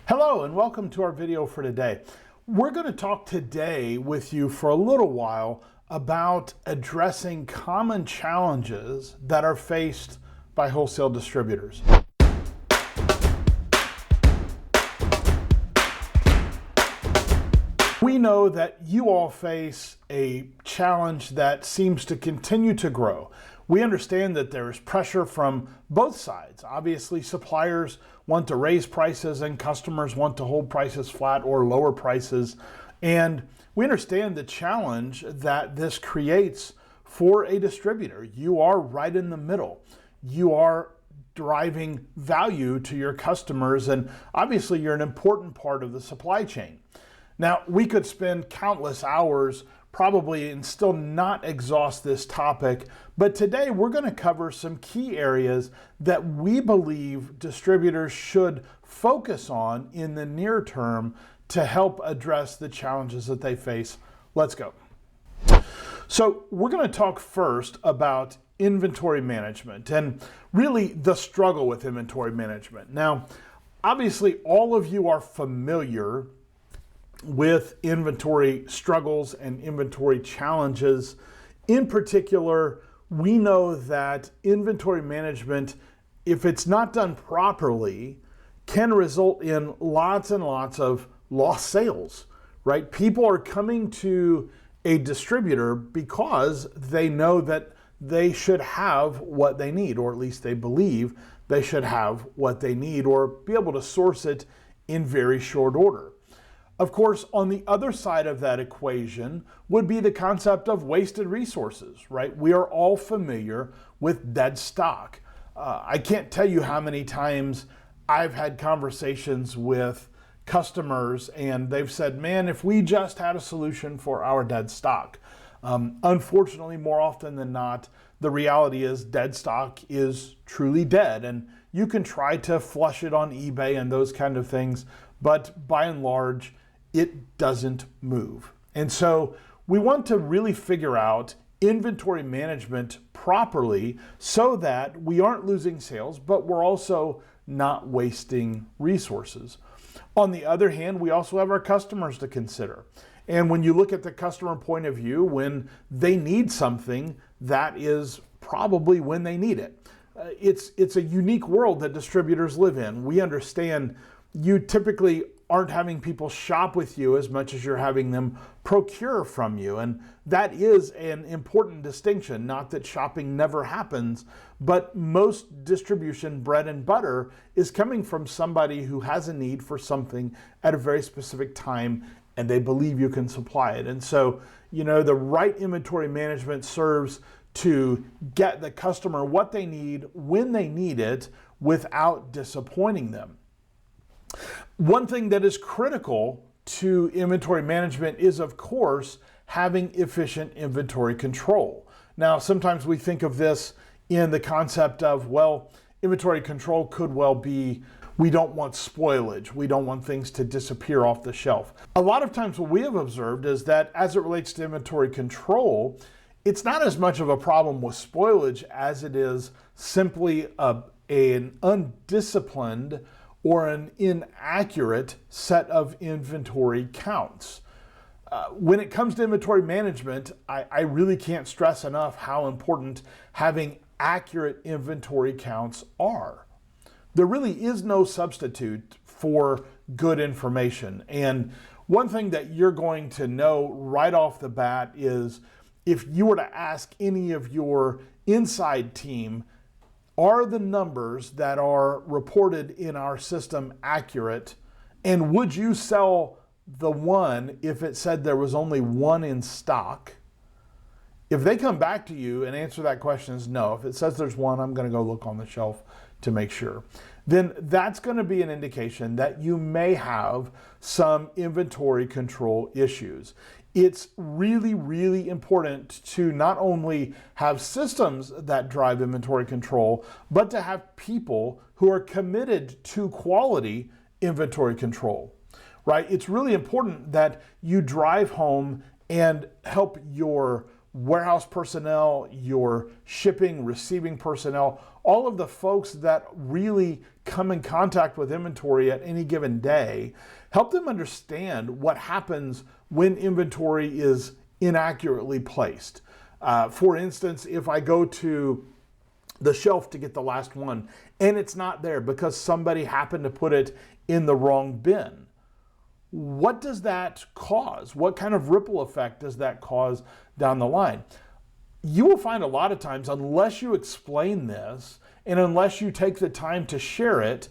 Hello and welcome to our video for today. We're going to talk today with you for a little while about addressing common challenges that are faced by wholesale distributors. We know that you all face a challenge that seems to continue to grow. We understand that there is pressure from both sides. Obviously, suppliers want to raise prices and customers want to hold prices flat or lower prices. And we understand the challenge that this creates for a distributor. You are right in the middle. You are driving value to your customers, and obviously you're an important part of the supply chain. Now, we could spend countless hours probably and still not exhaust this topic, but today we're going to cover some key areas that we believe distributors should focus on in the near term to help address the challenges that they face. Let's go. So we're going to talk first about inventory management and really the struggle with inventory management. Now, obviously all of you are familiar with inventory struggles and inventory challenges. In particular, we know that inventory management, if it's not done properly, can result in lots and lots of lost sales, right? People are coming to a distributor because they know that they should have what they need, or at least they believe they should have what they need or be able to source it in very short order. Of course, on the other side of that equation would be the concept of wasted resources, right? We are all familiar with dead stock. I can't tell you how many times I've had conversations with customers and they've said, man, if we just had a solution for our dead stock. Unfortunately, more often than not, the reality is dead stock is truly dead, and you can try to flush it on eBay and those kind of things, but by and large, it doesn't move. And so we want to really figure out inventory management properly so that we aren't losing sales, but we're also not wasting resources. On the other hand, we also have our customers to consider. And when you look at the customer point of view, when they need something, that is probably when they need it. It's a unique world that distributors live in. We understand you typically aren't having people shop with you as much as you're having them procure from you. And that is an important distinction. Not that shopping never happens, but most distribution bread and butter is coming from somebody who has a need for something at a very specific time and they believe you can supply it. And so, the right inventory management serves to get the customer what they need when they need it without disappointing them. One thing that is critical to inventory management is, of course, having efficient inventory control. Now, sometimes we think of this in the concept of, well, inventory control could well be, we don't want spoilage. We don't want things to disappear off the shelf. A lot of times what we have observed is that as it relates to inventory control, it's not as much of a problem with spoilage as it is simply an undisciplined or an inaccurate set of inventory counts. When it comes to inventory management, I really can't stress enough how important having accurate inventory counts are. There really is no substitute for good information. And one thing that you're going to know right off the bat is if you were to ask any of your inside team, are the numbers that are reported in our system accurate? And would you sell the one if it said there was only one in stock? If they come back to you and answer that question is no, if it says there's one, I'm going to go look on the shelf to make sure, then that's going to be an indication that you may have some inventory control issues. It's really, really important to not only have systems that drive inventory control, but to have people who are committed to quality inventory control, right? It's really important that you drive home and help your warehouse personnel, your shipping, receiving personnel, all of the folks that really come in contact with inventory at any given day, help them understand what happens when inventory is inaccurately placed. For instance, if I go to the shelf to get the last one and it's not there because somebody happened to put it in the wrong bin, what does that cause? What kind of ripple effect does that cause down the line? You will find a lot of times, unless you explain this and unless you take the time to share it,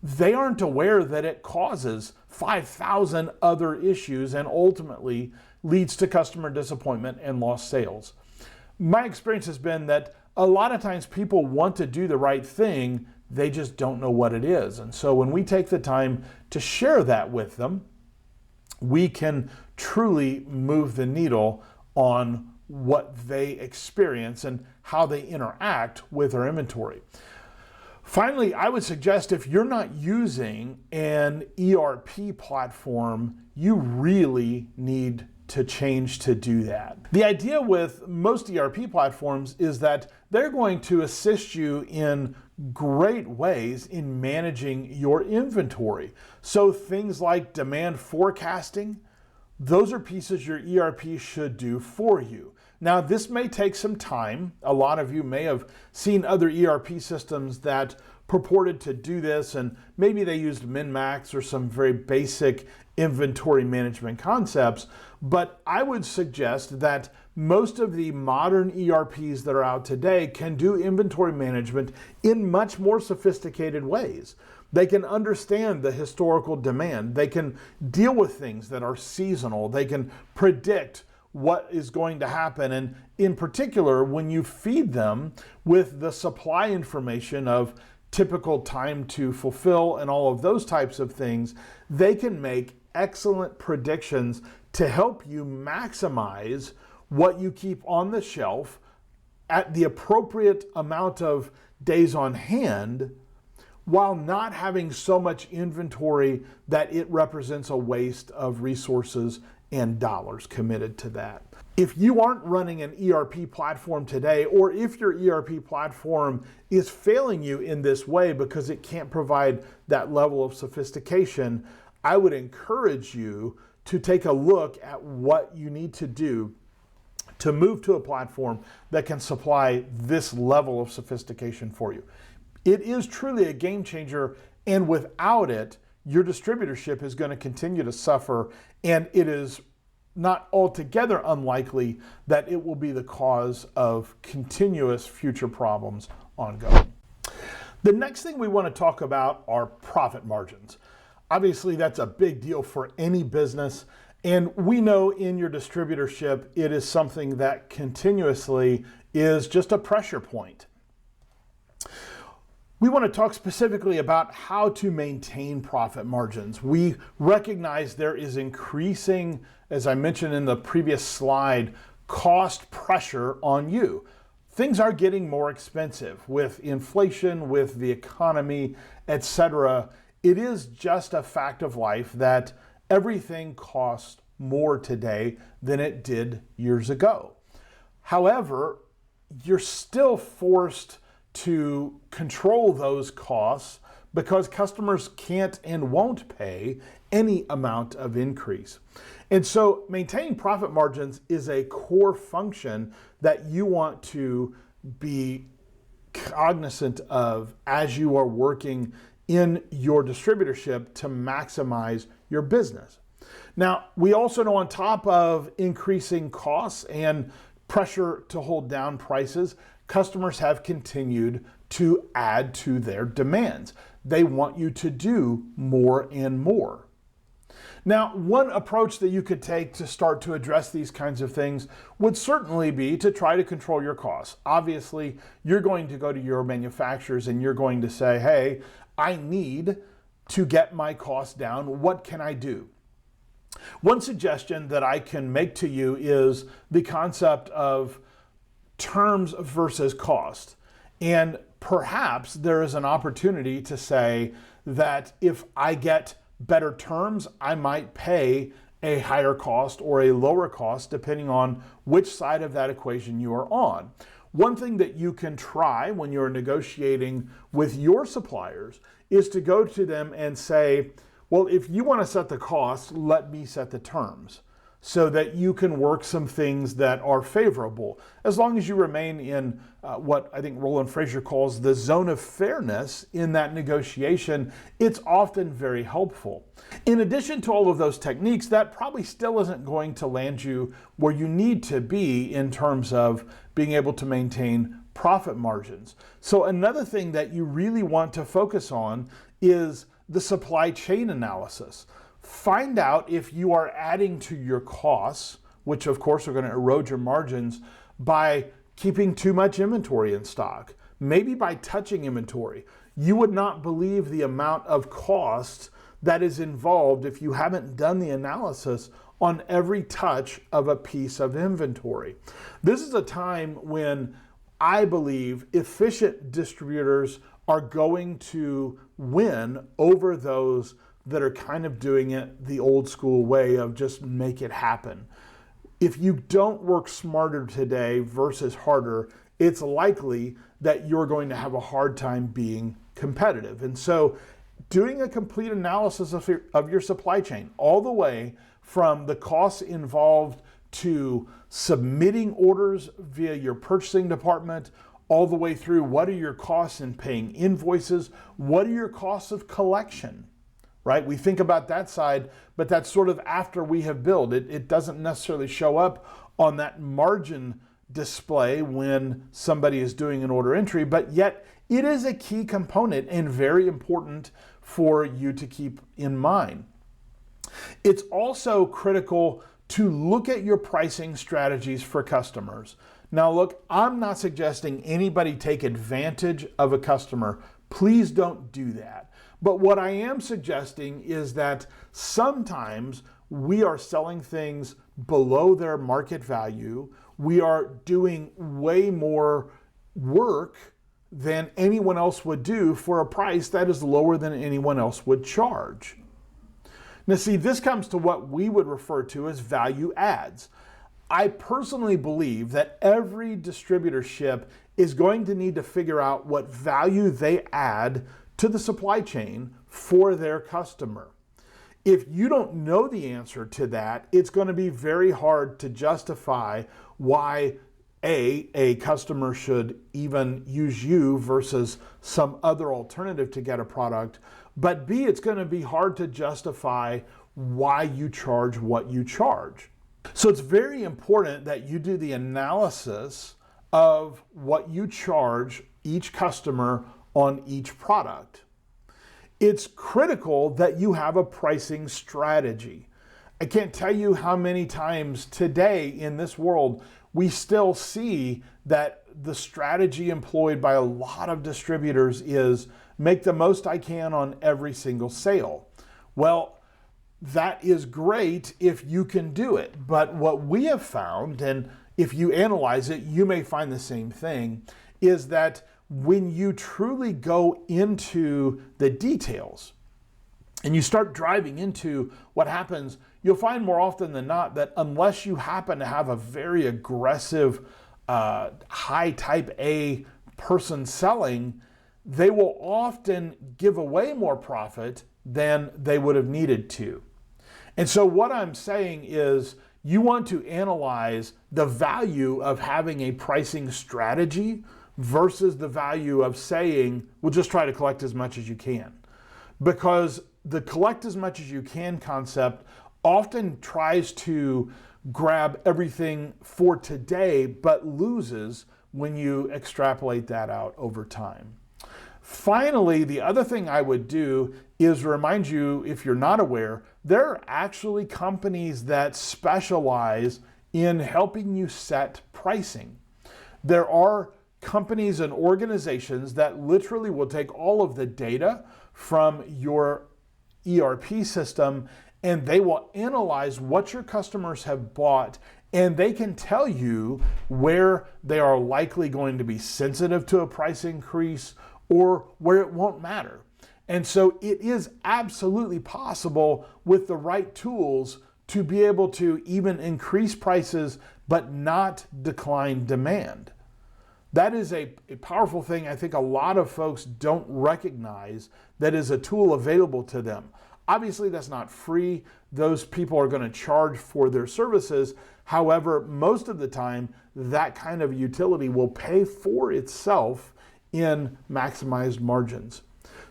they aren't aware that it causes 5,000 other issues and ultimately leads to customer disappointment and lost sales. My experience has been that a lot of times people want to do the right thing, they just don't know what it is. And so when we take the time to share that with them, we can truly move the needle on what they experience and how they interact with our inventory. Finally, I would suggest if you're not using an ERP platform, you really need to change to do that. The idea with most ERP platforms is that they're going to assist you in great ways in managing your inventory. So things like demand forecasting, those are pieces your ERP should do for you. Now, this may take some time. A lot of you may have seen other ERP systems that purported to do this, and maybe they used min-max or some very basic inventory management concepts, but I would suggest that most of the modern ERPs that are out today can do inventory management in much more sophisticated ways. They can understand the historical demand. They can deal with things that are seasonal. They can predict what is going to happen. And in particular, when you feed them with the supply information of typical time to fulfill and all of those types of things, they can make excellent predictions to help you maximize what you keep on the shelf at the appropriate amount of days on hand, while not having so much inventory that it represents a waste of resources and dollars committed to that. If you aren't running an ERP platform today, or if your ERP platform is failing you in this way because it can't provide that level of sophistication, I would encourage you to take a look at what you need to do to move to a platform that can supply this level of sophistication for you. It is truly a game changer, and without it, your distributorship is going to continue to suffer, and it is not altogether unlikely that it will be the cause of continuous future problems ongoing. The next thing we want to talk about are profit margins. Obviously, that's a big deal for any business, and we know in your distributorship, it is something that continuously is just a pressure point. We want to talk specifically about how to maintain profit margins. We recognize there is increasing, as I mentioned in the previous slide, cost pressure on you. Things are getting more expensive with inflation, with the economy, etc. It is just a fact of life that everything costs more today than it did years ago. However, you're still forced to control those costs because customers can't and won't pay any amount of increase. And so maintaining profit margins is a core function that you want to be cognizant of as you are working in your distributorship to maximize your business. Now, we also know on top of increasing costs and pressure to hold down prices, customers have continued to add to their demands. They want you to do more and more. Now, one approach that you could take to start to address these kinds of things would certainly be to try to control your costs. Obviously, you're going to go to your manufacturers and you're going to say, hey, I need to get my costs down. What can I do? One suggestion that I can make to you is the concept of terms versus cost. And perhaps there is an opportunity to say that if I get better terms, I might pay a higher cost or a lower cost depending on which side of that equation you are on. One thing that you can try when you're negotiating with your suppliers is to go to them and say, well, if you want to set the cost, let me set the terms, so that you can work some things that are favorable. As long as you remain in what I think Roland Frazier calls the zone of fairness in that negotiation, it's often very helpful. In addition to all of those techniques, that probably still isn't going to land you where you need to be in terms of being able to maintain profit margins. So another thing that you really want to focus on is the supply chain analysis. Find out if you are adding to your costs, which of course are going to erode your margins, by keeping too much inventory in stock, maybe by touching inventory. You would not believe the amount of cost that is involved if you haven't done the analysis on every touch of a piece of inventory. This is a time when I believe efficient distributors are going to win over those that are kind of doing it the old school way of just make it happen. If you don't work smarter today versus harder, it's likely that you're going to have a hard time being competitive. And so doing a complete analysis of your supply chain, all the way from the costs involved to submitting orders via your purchasing department, all the way through what are your costs in paying invoices, what are your costs of collection, right? We think about that side, but that's sort of after we have billed. It doesn't necessarily show up on that margin display when somebody is doing an order entry, but yet it is a key component and very important for you to keep in mind. It's also critical to look at your pricing strategies for customers. Now look, I'm not suggesting anybody take advantage of a customer. Please don't do that. But what I am suggesting is that sometimes we are selling things below their market value. We are doing way more work than anyone else would do for a price that is lower than anyone else would charge. Now see, this comes to what we would refer to as value adds. I personally believe that every distributorship is going to need to figure out what value they add to the supply chain for their customer. If you don't know the answer to that, it's going to be very hard to justify why a customer should even use you versus some other alternative to get a product, but B, it's going to be hard to justify why you charge what you charge. So it's very important that you do the analysis of what you charge each customer on each product. It's critical that you have a pricing strategy. I can't tell you how many times today in this world we still see that the strategy employed by a lot of distributors is make the most I can on every single sale. Well, that is great if you can do it. But what we have found, and if you analyze it, you may find the same thing, is that when you truly go into the details and you start driving into what happens, you'll find more often than not that unless you happen to have a very aggressive, high type A person selling, they will often give away more profit than they would have needed to. And so what I'm saying is you want to analyze the value of having a pricing strategy versus the value of saying, we'll just try to collect as much as you can. Because the collect as much as you can concept often tries to grab everything for today, but loses when you extrapolate that out over time. Finally, the other thing I would do is remind you, if you're not aware, there are actually companies that specialize in helping you set pricing. There are companies and organizations that literally will take all of the data from your ERP system and they will analyze what your customers have bought, and they can tell you where they are likely going to be sensitive to a price increase or where it won't matter. And so it is absolutely possible with the right tools to be able to even increase prices but not decline demand. That is a powerful thing. I think a lot of folks don't recognize that is a tool available to them. Obviously, that's not free. Those people are going to charge for their services. However, most of the time, that kind of utility will pay for itself in maximized margins.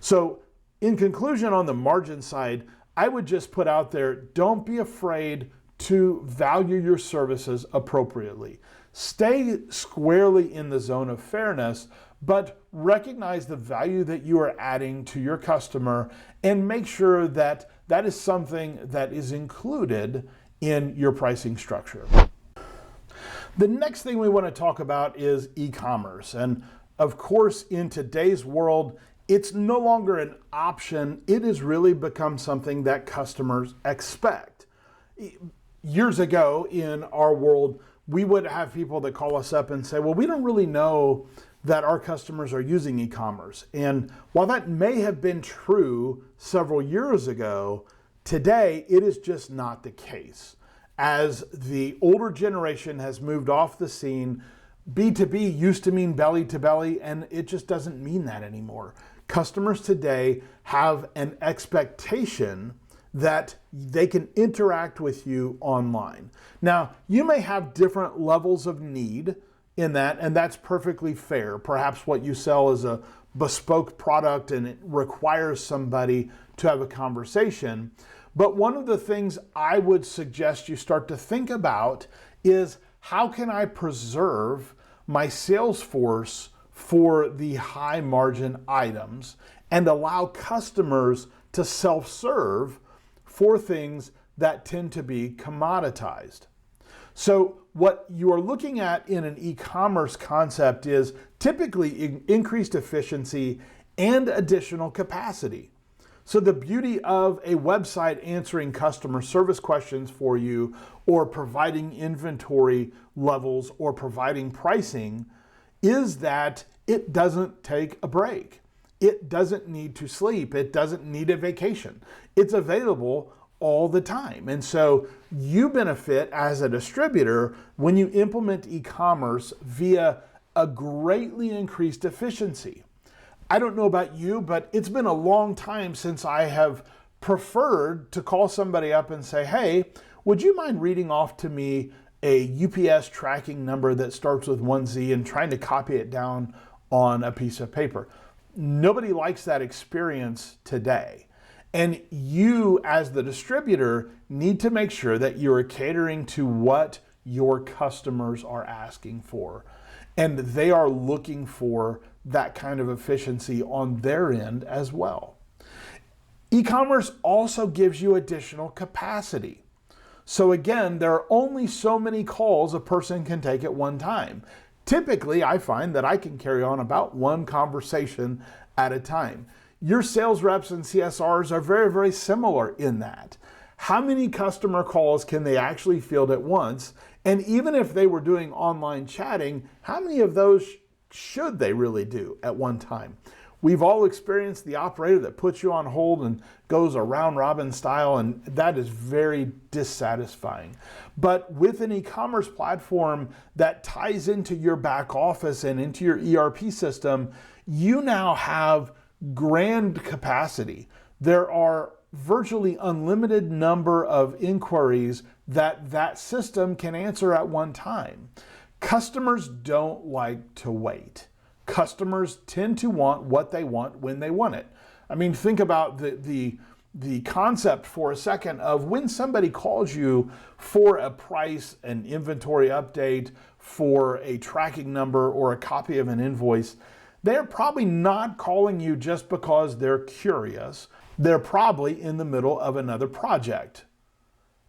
So, in conclusion, on the margin side, I would just put out there, don't be afraid to value your services appropriately. Stay squarely in the zone of fairness, but recognize the value that you are adding to your customer and make sure that that is something that is included in your pricing structure. The next thing we want to talk about is e-commerce. And of course, in today's world, it's no longer an option. It has really become something that customers expect. Years ago in our world, we would have people that call us up and say, well, we don't really know that our customers are using e-commerce. And while that may have been true several years ago, today it is just not the case. As the older generation has moved off the scene, B2B used to mean belly to belly, and it just doesn't mean that anymore. Customers today have an expectation that they can interact with you online. Now, you may have different levels of need in that, and that's perfectly fair. Perhaps what you sell is a bespoke product and it requires somebody to have a conversation. But one of the things I would suggest you start to think about is, how can I preserve my sales force for the high margin items and allow customers to self-serve for things that tend to be commoditized? So what you are looking at in an e-commerce concept is typically increased efficiency and additional capacity. So the beauty of a website answering customer service questions for you, or providing inventory levels, or providing pricing, is that it doesn't take a break. It doesn't need to sleep. It doesn't need a vacation. It's available all the time. And so you benefit as a distributor when you implement e-commerce via a greatly increased efficiency. I don't know about you, but it's been a long time since I have preferred to call somebody up and say, hey, would you mind reading off to me a UPS tracking number that starts with 1Z, and trying to copy it down on a piece of paper. Nobody likes that experience today. And you, as the distributor, need to make sure that you are catering to what your customers are asking for. And they are looking for that kind of efficiency on their end as well. E-commerce also gives you additional capacity. So again, there are only so many calls a person can take at one time. Typically, I find that I can carry on about one conversation at a time. Your sales reps and CSRs are very, very similar in that. How many customer calls can they actually field at once? And even if they were doing online chatting, how many of those should they really do at one time? We've all experienced the operator that puts you on hold and goes a round robin style, and that is very dissatisfying. But with an e-commerce platform that ties into your back office and into your ERP system, you now have grand capacity. There are virtually unlimited number of inquiries that system can answer at one time. Customers don't like to wait. Customers tend to want what they want when they want it. I mean, think about the concept for a second of when somebody calls you for a price, an inventory update, for a tracking number, or a copy of an invoice. They're probably not calling you just because they're curious. They're probably in the middle of another project.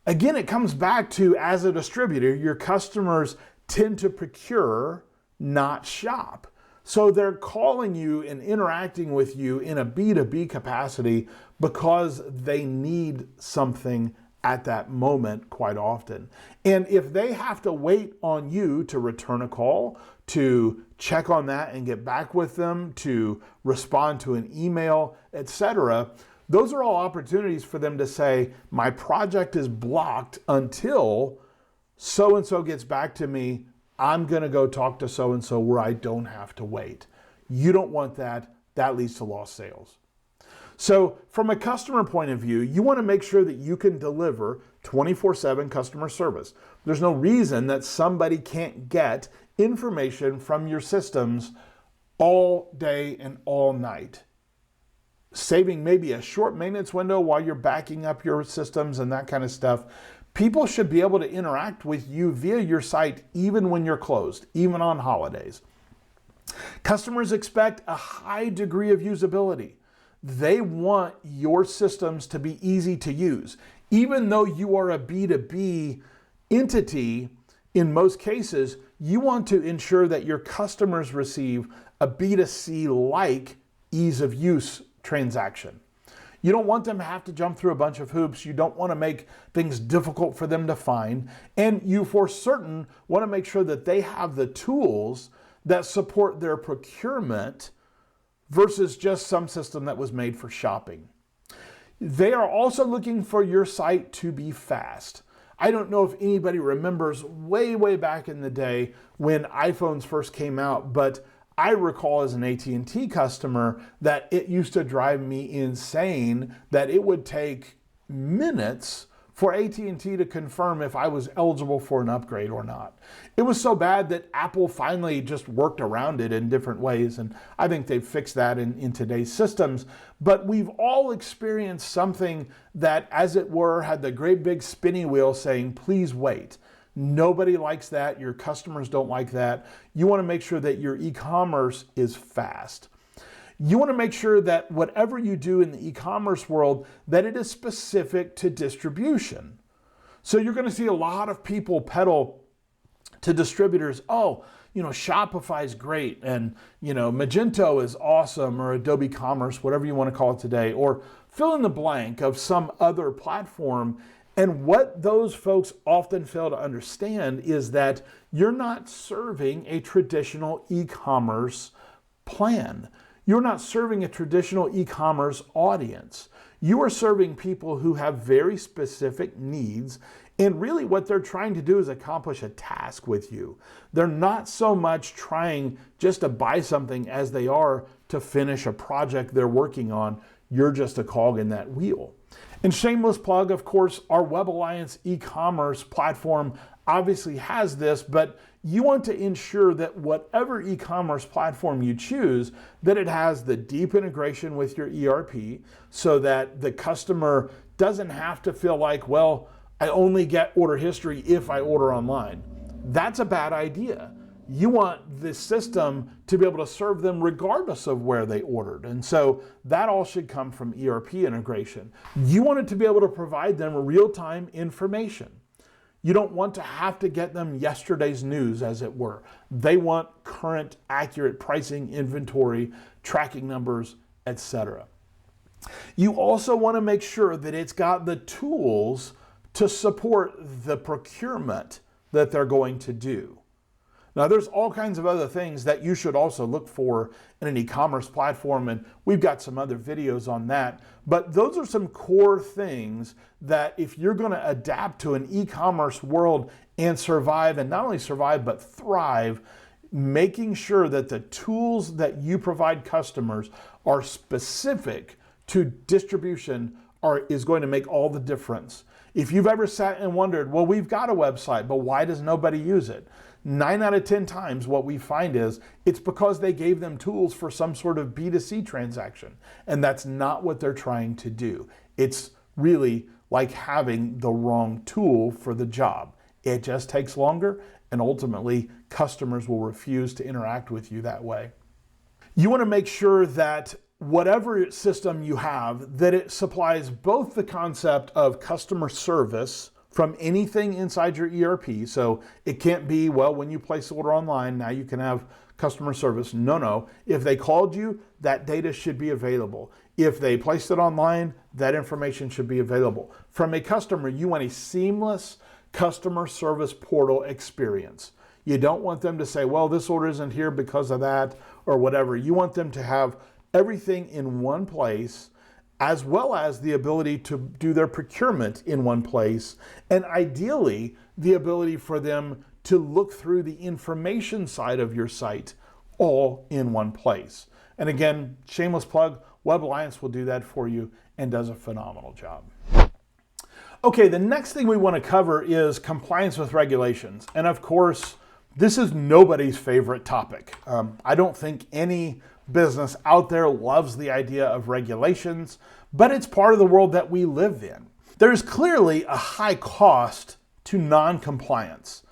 Again, it comes back to, as a distributor, your customers tend to procure, not shop. So they're calling you and interacting with you in a B2B capacity because they need something at that moment quite often. And if they have to wait on you to return a call, to check on that and get back with them, to respond to an email, etc., those are all opportunities for them to say, my project is blocked until so-and-so gets back to me I'm going to go talk to so-and-so where I don't have to wait. You don't want that. That leads to lost sales. So from a customer point of view, you want to make sure that you can deliver 24/7 customer service. There's no reason that somebody can't get information from your systems all day and all night. Saving maybe a short maintenance window while you're backing up your systems and that kind of stuff. People should be able to interact with you via your site even when you're closed, even on holidays. Customers expect a high degree of usability. They want your systems to be easy to use. Even though you are a B2B entity, in most cases, you want to ensure that your customers receive a B2C-like ease of use transaction. You don't want them to have to jump through a bunch of hoops. You don't want to make things difficult for them to find. And you, for certain, want to make sure that they have the tools that support their procurement versus just some system that was made for shopping. They are also looking for your site to be fast. I don't know if anybody remembers way back in the day when iPhones first came out, but I recall as an AT&T customer that it used to drive me insane that it would take minutes for AT&T to confirm if I was eligible for an upgrade or not. It was so bad that Apple finally just worked around it in different ways, and I think they've fixed that in today's systems. But we've all experienced something that, as it were, had the great big spinny wheel saying, please wait. Nobody likes that. Your customers don't like that. You want to make sure that your e-commerce is fast. You want to make sure that whatever you do in the e-commerce world, that it is specific to distribution. So you're going to see a lot of people peddle to distributors, oh, Shopify is great, and, Magento is awesome, or Adobe Commerce, whatever you want to call it today, or fill in the blank of some other platform. And what those folks often fail to understand is that you're not serving a traditional e-commerce plan. You're not serving a traditional e-commerce audience. You are serving people who have very specific needs, and really what they're trying to do is accomplish a task with you. They're not so much trying just to buy something as they are to finish a project they're working on. You're just a cog in that wheel. And shameless plug, of course, our Web Alliance e-commerce platform obviously has this, but you want to ensure that whatever e-commerce platform you choose, that it has the deep integration with your ERP so that the customer doesn't have to feel like, well, I only get order history if I order online. That's a bad idea. You want the system to be able to serve them regardless of where they ordered. And so that all should come from ERP integration. You want it to be able to provide them real-time information. You don't want to have to get them yesterday's news, as it were. They want current, accurate pricing, inventory, tracking numbers, etc. You also want to make sure that it's got the tools to support the procurement that they're going to do. Now, there's all kinds of other things that you should also look for in an e-commerce platform, and we've got some other videos on that. But those are some core things that if you're going to adapt to an e-commerce world and survive, and not only survive, but thrive, making sure that the tools that you provide customers are specific to distribution is going to make all the difference. If you've ever sat and wondered, well, we've got a website, but why does nobody use it? 9 out of 10 times what we find is it's because they gave them tools for some sort of B2C transaction. And that's not what they're trying to do. It's really like having the wrong tool for the job. It just takes longer, and ultimately customers will refuse to interact with you that way. You want to make sure that whatever system you have, that it supplies both the concept of customer service from anything inside your ERP. So it can't be, well, when you place the order online, now you can have customer service. No. If they called you, that data should be available. If they placed it online, that information should be available. From a customer, you want a seamless customer service portal experience. You don't want them to say, well, this order isn't here because of that or whatever. You want them to have everything in one place, as well as the ability to do their procurement in one place, and ideally the ability for them to look through the information side of your site all in one place. And again, shameless plug, Web Alliance will do that for you and does a phenomenal job. Okay, the next thing we want to cover is compliance with regulations. And of course, this is nobody's favorite topic. I don't think any business out there loves the idea of regulations, but it's part of the world that we live in. There's clearly a high cost to non-compliance.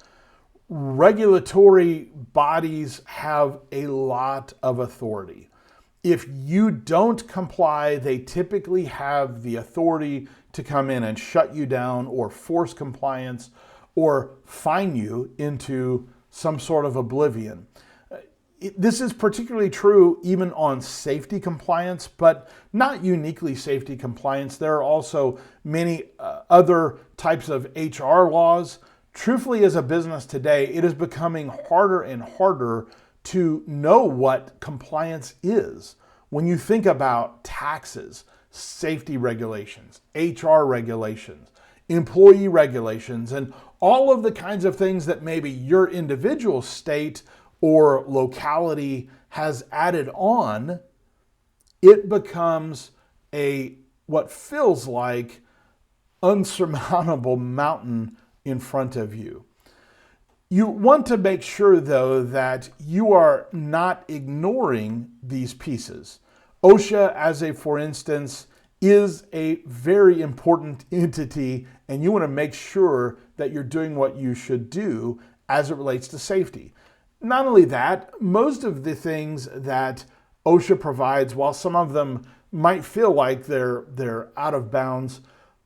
Regulatory bodies have a lot of authority. If you don't comply, they typically have the authority to come in and shut you down or force compliance or fine you into some sort of oblivion. This is particularly true even on safety compliance, but not uniquely safety compliance. There are also many other types of HR laws. Truthfully, as a business today, it is becoming harder and harder to know what compliance is. When you think about taxes, safety regulations, HR regulations, employee regulations, and all of the kinds of things that maybe your individual state or locality has added on, it becomes what feels like unsurmountable mountain in front of you. You want to make sure, though, that you are not ignoring these pieces. OSHA, as for instance, is a very important entity, and you want to make sure that you're doing what you should do as it relates to safety. Not only that, most of the things that OSHA provides, while some of them might feel like they're out of bounds,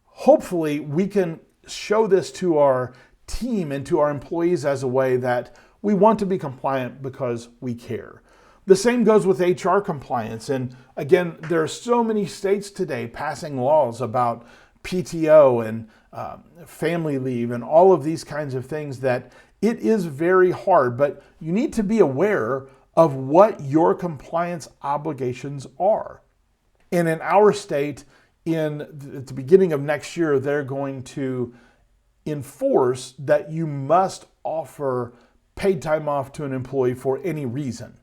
hopefully we can show this to our team and to our employees as a way that we want to be compliant because we care. The same goes with HR compliance. And again, there are so many states today passing laws about PTO and family leave and all of these kinds of things that it is very hard, but you need to be aware of what your compliance obligations are. And in our state, at the beginning of next year, they're going to enforce that you must offer paid time off to an employee for any reason.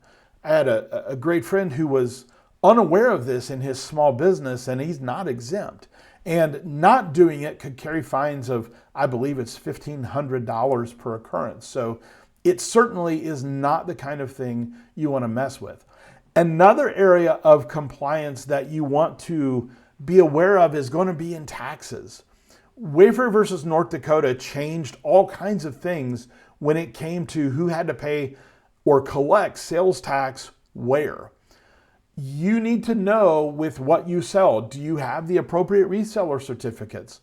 I had a great friend who was unaware of this in his small business, and he's not exempt. And not doing it could carry fines of, I believe it's $1,500 per occurrence. So it certainly is not the kind of thing you want to mess with. Another area of compliance that you want to be aware of is going to be in taxes. Wayfair versus North Dakota changed all kinds of things when it came to who had to pay or collect sales tax where. You need to know with what you sell. Do you have the appropriate reseller certificates?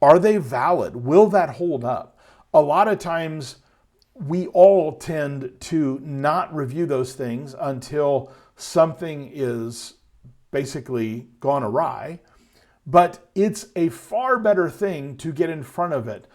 Are they valid? Will that hold up? A lot of times we all tend to not review those things until something is basically gone awry. But it's a far better thing to get in front of it.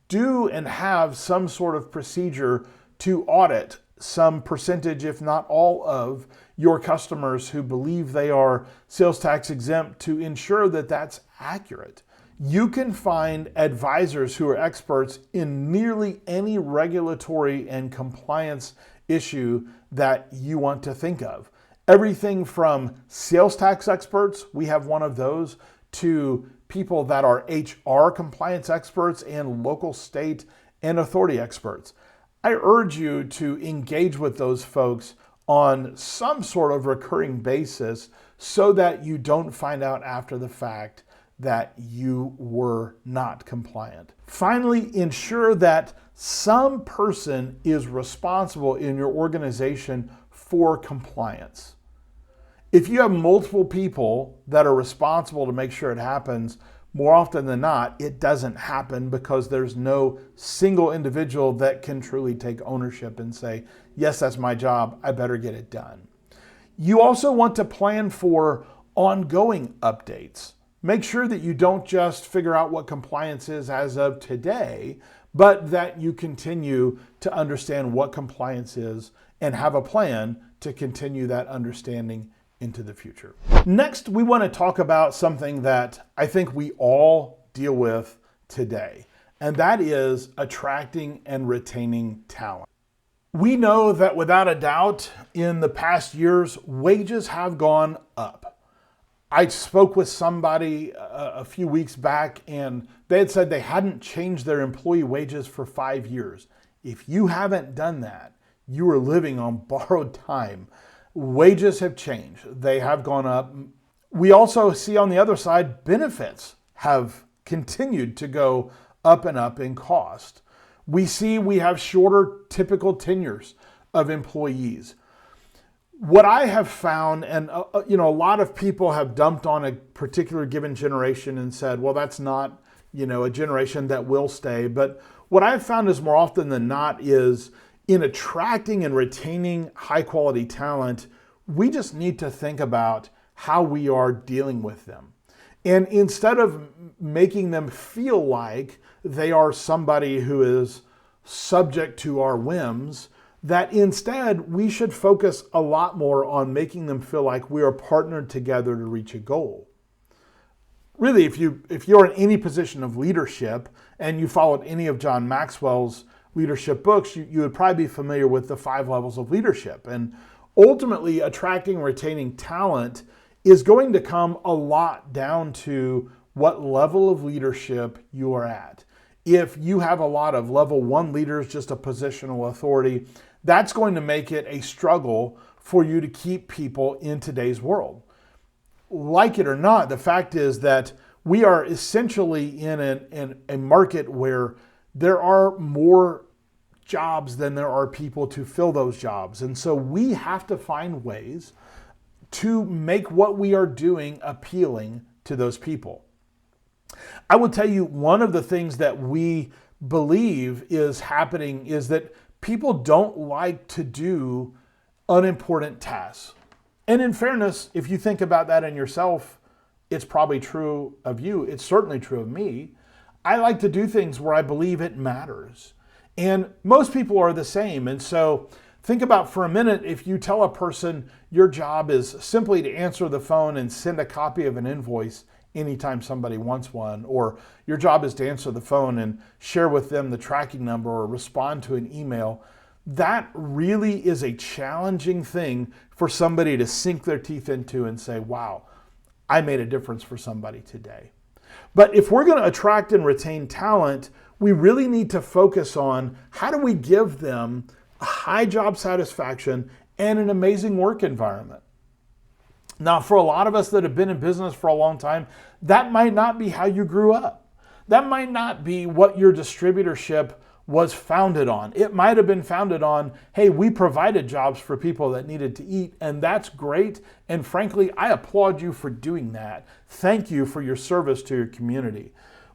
Do and have some sort of procedure to audit some percentage, if not all, of your customers who believe they are sales tax exempt to ensure that that's accurate. You can find advisors who are experts in nearly any regulatory and compliance issue that you want to think of. Everything from sales tax experts, we have one of those, to people that are HR compliance experts and local, state, and authority experts. I urge you to engage with those folks on some sort of recurring basis so that you don't find out after the fact that you were not compliant. Finally, ensure that some person is responsible in your organization for compliance. If you have multiple people that are responsible to make sure it happens, more often than not, it doesn't happen because there's no single individual that can truly take ownership and say, yes, that's my job, I better get it done. You also want to plan for ongoing updates. Make sure that you don't just figure out what compliance is as of today, but that you continue to understand what compliance is and have a plan to continue that understanding into the future. Next, we want to talk about something that I think we all deal with today, and that is attracting and retaining talent. We know that without a doubt, in the past years, wages have gone up. I spoke with somebody a few weeks back, and they had said they hadn't changed their employee wages for 5 years. If you haven't done that, you are living on borrowed time. Wages have changed. They have gone up. We also see on the other side, benefits have continued to go up and up in cost. We have shorter typical tenures of employees. What I have found, and a lot of people have dumped on a particular given generation and said, well, that's not, a generation that will stay. But what I've found is more often than not is in attracting and retaining high quality talent, we just need to think about how we are dealing with them. And instead of making them feel like they are somebody who is subject to our whims, that instead we should focus a lot more on making them feel like we are partnered together to reach a goal. Really, if you're in any position of leadership and you followed any of John Maxwell's leadership books, you would probably be familiar with the 5 levels of leadership. And ultimately, attracting and retaining talent is going to come a lot down to what level of leadership you are at. If you have a lot of level 1 leaders, just a positional authority, that's going to make it a struggle for you to keep people in today's world. Like it or not, the fact is that we are essentially in a market where there are more jobs than there are people to fill those jobs. And so we have to find ways to make what we are doing appealing to those people. I will tell you, one of the things that we believe is happening is that people don't like to do unimportant tasks. And in fairness, if you think about that in yourself, it's probably true of you. It's certainly true of me. I like to do things where I believe it matters. And most people are the same. And so think about for a minute, if you tell a person your job is simply to answer the phone and send a copy of an invoice anytime somebody wants one, or your job is to answer the phone and share with them the tracking number or respond to an email, that really is a challenging thing for somebody to sink their teeth into and say, wow, I made a difference for somebody today. But if we're going to attract and retain talent, we really need to focus on how do we give them a high job satisfaction and an amazing work environment. Now, for a lot of us that have been in business for a long time, that might not be how you grew up. That might not be what your distributorship was founded on. It might have been founded on, hey, we provided jobs for people that needed to eat, and that's great. And frankly, I applaud you for doing that. Thank you for your service to your community.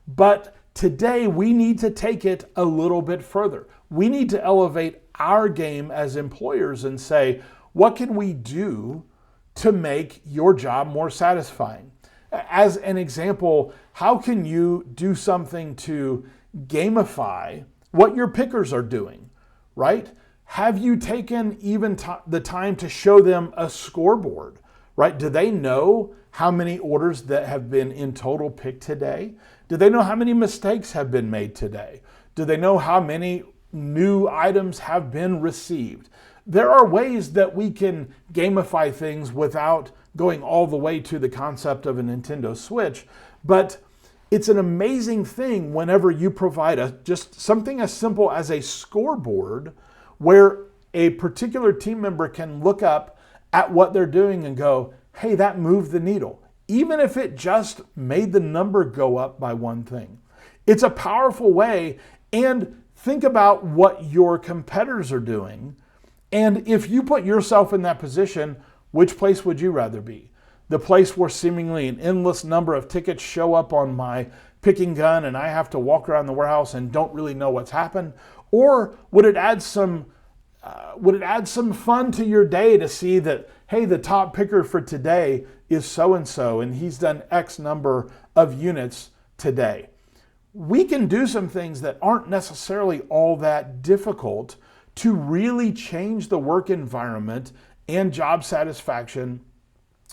But today, we need to take it a little bit further. We need to elevate our game as employers and say, what can we do to make your job more satisfying? As an example, how can you do something to gamify what your pickers are doing, right? Have you taken even the time to show them a scoreboard, right? Do they know how many orders that have been in total picked today? Do they know how many mistakes have been made today? Do they know how many new items have been received? There are ways that we can gamify things without going all the way to the concept of a Nintendo Switch, but it's an amazing thing whenever you provide just something as simple as a scoreboard where a particular team member can look up at what they're doing and go, hey, that moved the needle, even if it just made the number go up by one thing. It's a powerful way. And think about what your competitors are doing. And if you put yourself in that position, which place would you rather be? The place where seemingly an endless number of tickets show up on my picking gun and I have to walk around the warehouse and don't really know what's happened? Or would it add some fun to your day to see that, hey, the top picker for today is so-and-so and he's done X number of units today? We can do some things that aren't necessarily all that difficult to really change the work environment and job satisfaction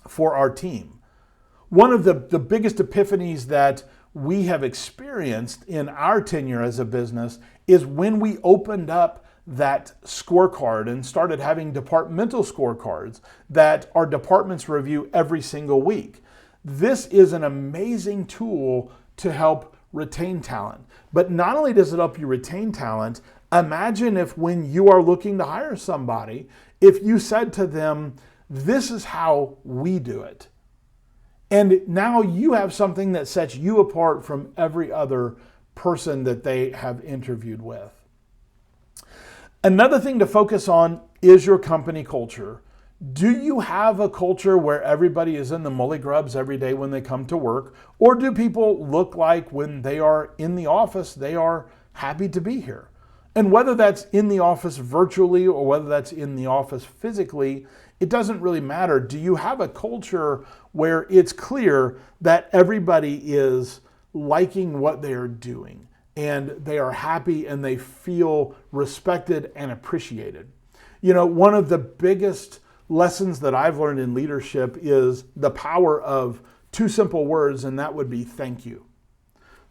for our team. One of the biggest epiphanies that we have experienced in our tenure as a business is when we opened up that scorecard and started having departmental scorecards that our departments review every single week. This is an amazing tool to help retain talent. But not only does it help you retain talent, imagine if when you are looking to hire somebody, if you said to them, this is how we do it. And now you have something that sets you apart from every other person that they have interviewed with. Another thing to focus on is your company culture. Do you have a culture where everybody is in the mully grubs every day when they come to work? Or do people look like when they are in the office, they are happy to be here? And whether that's in the office virtually or whether that's in the office physically, it doesn't really matter. Do you have a culture where it's clear that everybody is liking what they are doing and they are happy and they feel respected and appreciated? You know, one of the biggest lessons that I've learned in leadership is the power of two simple words, and that would be thank you.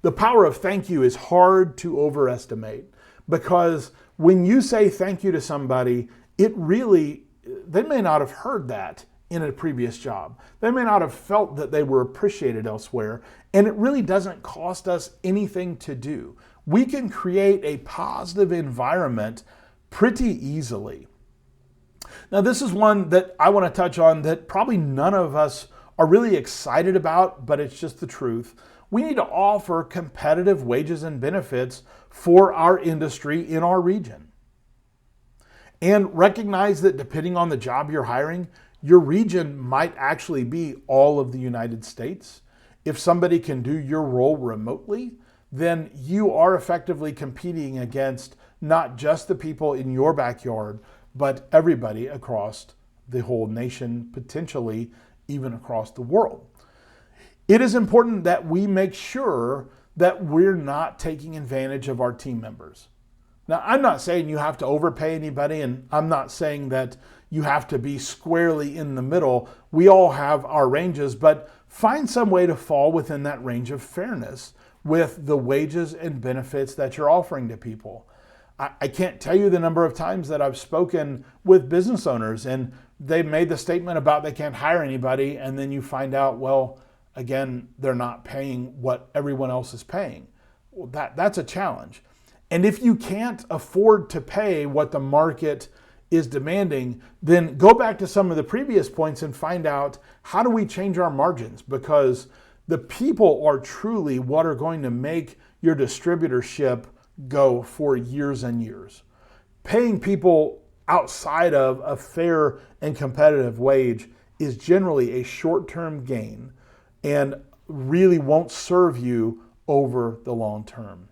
The power of thank you is hard to overestimate, because when you say thank you to somebody, they may not have heard that in a previous job. They may not have felt that they were appreciated elsewhere, and it really doesn't cost us anything to do. We can create a positive environment pretty easily. Now, this is one that I want to touch on that probably none of us are really excited about, but it's just the truth. We need to offer competitive wages and benefits for our industry in our region. And recognize that depending on the job you're hiring, your region might actually be all of the United States. If somebody can do your role remotely, then you are effectively competing against not just the people in your backyard, but everybody across the whole nation, potentially even across the world. It is important that we make sure that we're not taking advantage of our team members. Now, I'm not saying you have to overpay anybody, and I'm not saying that you have to be squarely in the middle. We all have our ranges, but find some way to fall within that range of fairness with the wages and benefits that you're offering to people. I can't tell you the number of times that I've spoken with business owners and they made the statement about they can't hire anybody, and then you find out, well, again, they're not paying what everyone else is paying. Well, that's a challenge. And if you can't afford to pay what the market is demanding, then go back to some of the previous points and find out, how do we change our margins? Because the people are truly what are going to make your distributorship go for years and years. Paying people outside of a fair and competitive wage is generally a short-term gain and really won't serve you over the long term.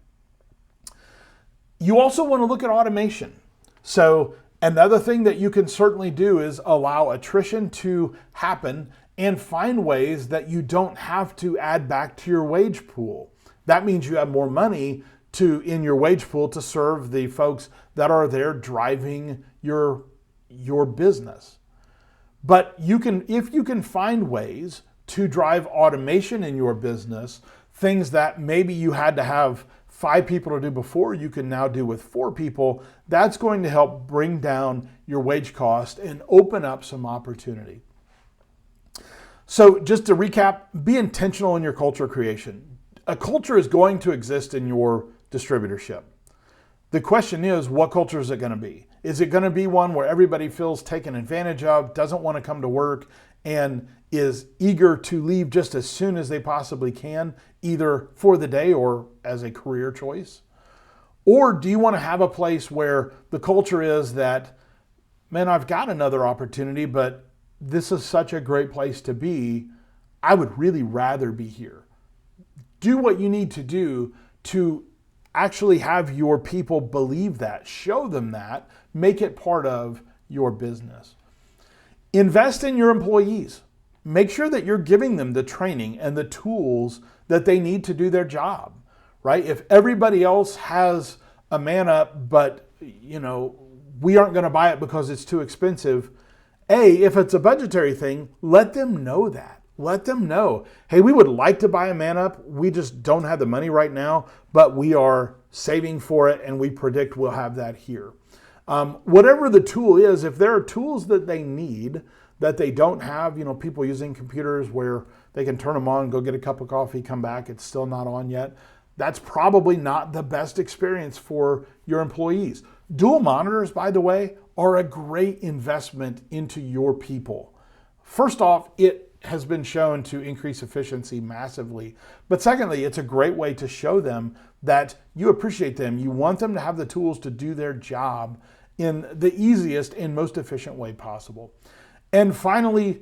You also want to look at automation. So another thing that you can certainly do is allow attrition to happen and find ways that you don't have to add back to your wage pool. That means you have more money in your wage pool to serve the folks that are there driving your business. But if you can find ways to drive automation in your business, things that maybe you had to have 5 people to do before, you can now do with 4 people. That's going to help bring down your wage cost and open up some opportunity. So just to recap, be intentional in your culture creation. A culture is going to exist in your distributorship. The question is, what culture is it going to be? Is it going to be one where everybody feels taken advantage of, doesn't want to come to work, and is eager to leave just as soon as they possibly can, either for the day or as a career choice? Or do you want to have a place where the culture is that, man, I've got another opportunity, but this is such a great place to be, I would really rather be here. Do what you need to do to actually have your people believe that, show them that, make it part of your business. Invest in your employees. Make sure that you're giving them the training and the tools that they need to do their job, right? If everybody else has a man up, but we aren't going to buy it because it's too expensive. If it's a budgetary thing, let them know that. let them know, hey, we would like to buy a man up. We just don't have the money right now, but we are saving for it and we predict we'll have that here. Whatever the tool is, if there are tools that they need that they don't have, people using computers where they can turn them on, go get a cup of coffee, come back, it's still not on yet. That's probably not the best experience for your employees. Dual monitors, by the way, are a great investment into your people. First off, it has been shown to increase efficiency massively. But secondly, it's a great way to show them that you appreciate them. You want them to have the tools to do their job in the easiest and most efficient way possible. And finally,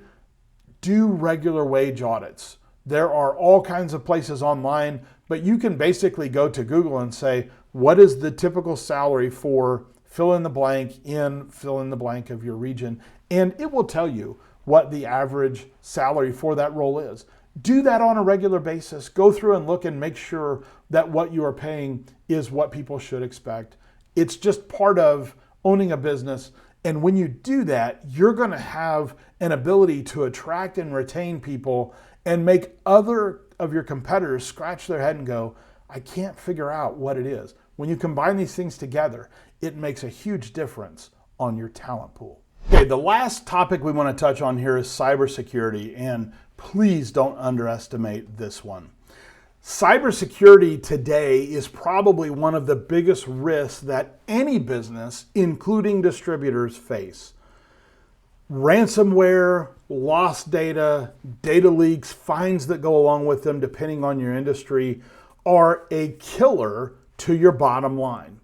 do regular wage audits. There are all kinds of places online, but you can basically go to Google and say, what is the typical salary for fill in the blank in fill in the blank of your region? And it will tell you what the average salary for that role is. Do that on a regular basis. Go through and look and make sure that what you are paying is what people should expect. It's just part of owning a business. And when you do that, you're going to have an ability to attract and retain people and make other of your competitors scratch their head and go, I can't figure out what it is. When you combine these things together, it makes a huge difference on your talent pool. Okay, the last topic we want to touch on here is cybersecurity, and please don't underestimate this one. Cybersecurity today is probably one of the biggest risks that any business, including distributors, face. Ransomware, lost data, data leaks, fines that go along with them depending on your industry are a killer to your bottom line.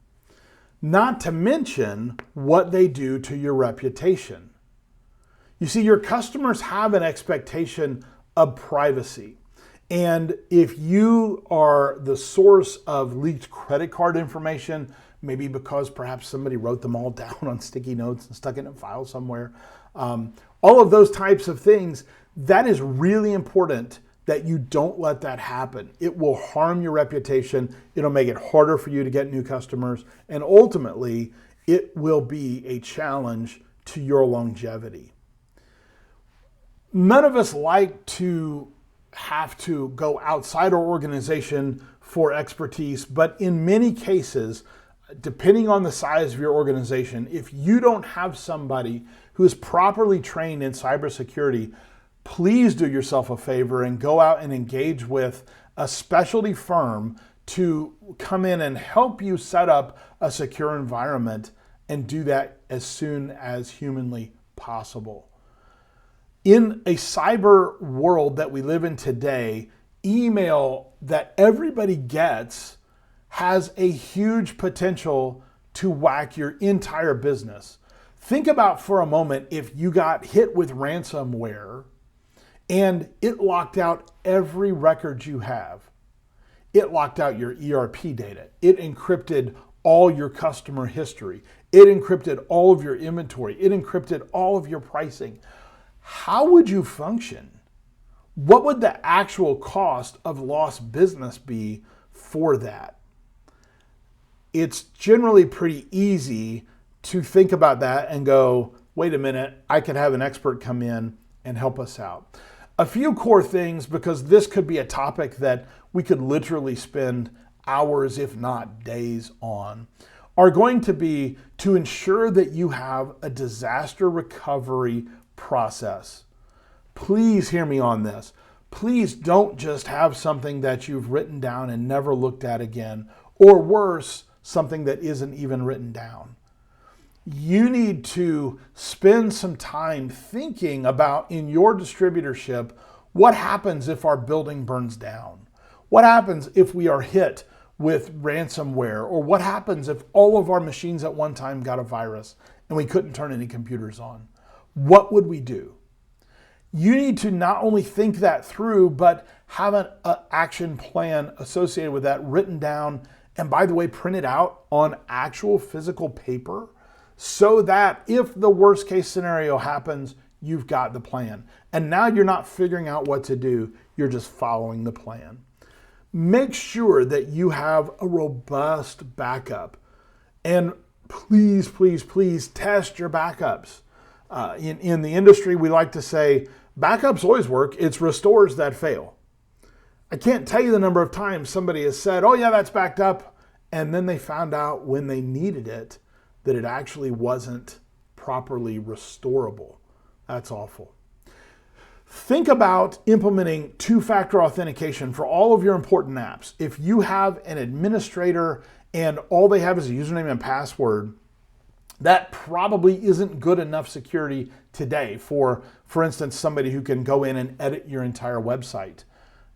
Not to mention what they do to your reputation. You see, your customers have an expectation of privacy. And if you are the source of leaked credit card information, maybe because perhaps somebody wrote them all down on sticky notes and stuck it in a file somewhere, all of those types of things, that is really important that you don't let that happen. It will harm your reputation. It'll make it harder for you to get new customers. And ultimately, it will be a challenge to your longevity. None of us like to have to go outside our organization for expertise, but in many cases, depending on the size of your organization, if you don't have somebody who is properly trained in cybersecurity, please do yourself a favor and go out and engage with a specialty firm to come in and help you set up a secure environment, and do that as soon as humanly possible. In a cyber world that we live in today, email that everybody gets has a huge potential to whack your entire business. Think about for a moment if you got hit with ransomware and it locked out every record you have. It locked out your ERP data. It encrypted all your customer history. It encrypted all of your inventory. It encrypted all of your pricing. How would you function? What would the actual cost of lost business be for that? It's generally pretty easy to think about that and go, wait a minute, I could have an expert come in and help us out. A few core things, because this could be a topic that we could literally spend hours, if not days on, are going to be to ensure that you have a disaster recovery process. Please hear me on this. Please don't just have something that you've written down and never looked at again, or worse, something that isn't even written down. You need to spend some time thinking about, in your distributorship, what happens if our building burns down? What happens if we are hit with ransomware? Or what happens if all of our machines at one time got a virus and we couldn't turn any computers on? What would we do? You need to not only think that through, but have an action plan associated with that written down, and by the way, print it out on actual physical paper, so that if the worst case scenario happens, you've got the plan. And now you're not figuring out what to do, you're just following the plan. Make sure that you have a robust backup. And please, please, please test your backups. In the industry, we like to say Backups always work. It's restores that fail. I can't tell you the number of times somebody has said, oh yeah, that's backed up. And then they found out when they needed it that it actually wasn't properly restorable. That's awful. Think about implementing two-factor authentication for all of your important apps. If you have an administrator and all they have is a username and password, that probably isn't good enough security today for instance, somebody who can go in and edit your entire website.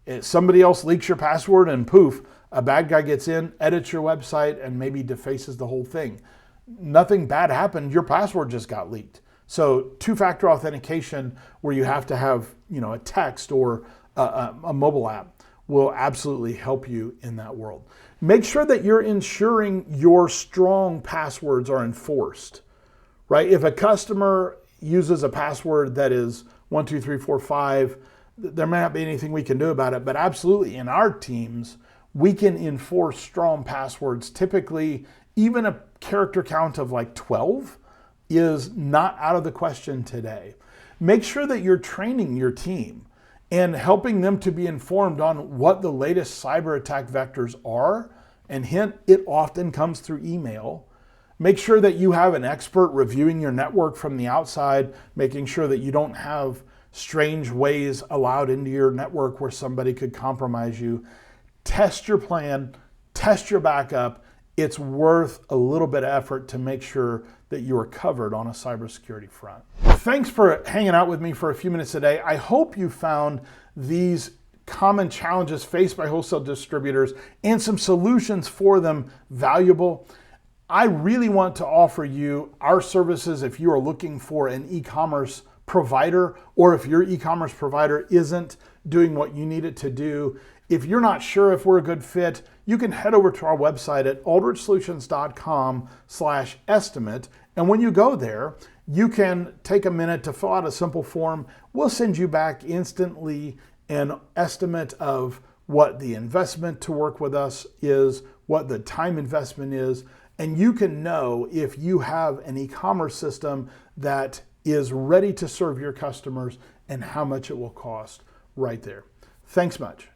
If somebody else leaks your password and poof, a bad guy gets in, edits your website, and maybe defaces the whole thing. Nothing bad happened, your password just got leaked. So two-factor authentication where you have to have a text or a mobile app will absolutely help you in that world. Make sure that you're ensuring your strong passwords are enforced, right? If a customer uses a password that is 12345, there may not be anything we can do about it, but absolutely in our teams, we can enforce strong passwords. Typically, even a character count of like 12 is not out of the question today. Make sure that you're training your team and helping them to be informed on what the latest cyber attack vectors are. And hint, it often comes through email. Make sure that you have an expert reviewing your network from the outside, making sure that you don't have strange ways allowed into your network where somebody could compromise you. Test your plan, test your backup. It's worth a little bit of effort to make sure that you are covered on a cybersecurity front. Thanks for hanging out with me for a few minutes today. I hope you found these common challenges faced by wholesale distributors and some solutions for them valuable. I really want to offer you our services if you are looking for an e-commerce provider, or if your e-commerce provider isn't doing what you need it to do. If you're not sure if we're a good fit, you can head over to our website at aldrichsolutions.com/estimate. And when you go there, you can take a minute to fill out a simple form. We'll send you back instantly an estimate of what the investment to work with us is, what the time investment is, and you can know if you have an e-commerce system that is ready to serve your customers and how much it will cost right there. Thanks much.